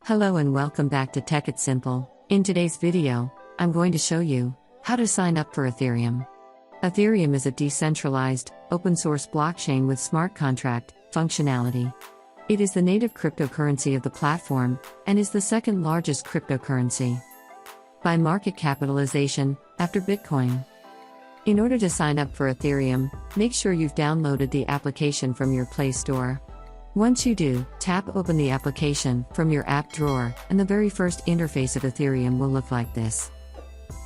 Hello and welcome back to Tech It Simple. In today's video, I'm going to show you how to sign up for Ethereum. Ethereum is a decentralized, open-source blockchain with smart contract functionality. It is the native cryptocurrency of the platform and is the second largest cryptocurrency by market capitalization after Bitcoin. In order to sign up for Ethereum, make sure you've downloaded the application from your Play Store. Once you do, tap Open the application from your app drawer, and the very first interface of Ethereum will look like this.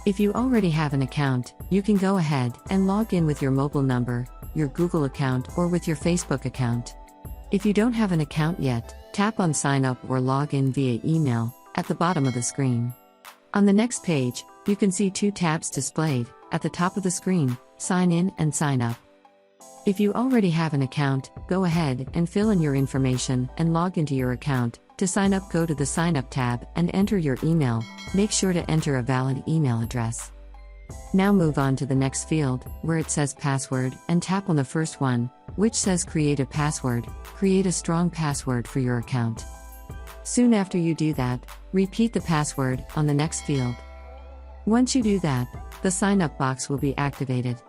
If you already have an account, you can go ahead and log in with your mobile number, your Google account, or with your Facebook account. If you don't have an account yet, tap on Sign Up or Log In via email at the bottom of the screen. On the next page, you can see two tabs displayed at the top of the screen: Sign In and Sign Up. If you already have an account, go ahead and fill in your information and log into your account. To sign up, go to the Sign Up tab and enter your email. Make sure to enter a valid email address. Now move on to the next field, where it says Password, and tap on the first one, which says Create a Password. Create a strong password for your account. Soon after you do that, repeat the password on the next field. Once you do that, the Sign Up box will be activated.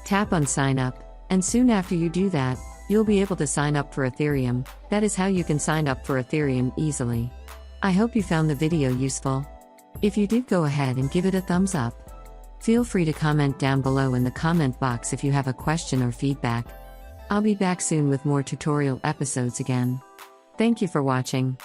Tap on Sign Up, and soon after you do that, you'll be able to sign up for Ethereum. That is how you can sign up for Ethereum easily. I hope you found the video useful. If you did, go ahead and give it a thumbs up. Feel free to comment down below in the comment box if you have a question or feedback. I'll be back soon with more tutorial episodes again. Thank you for watching.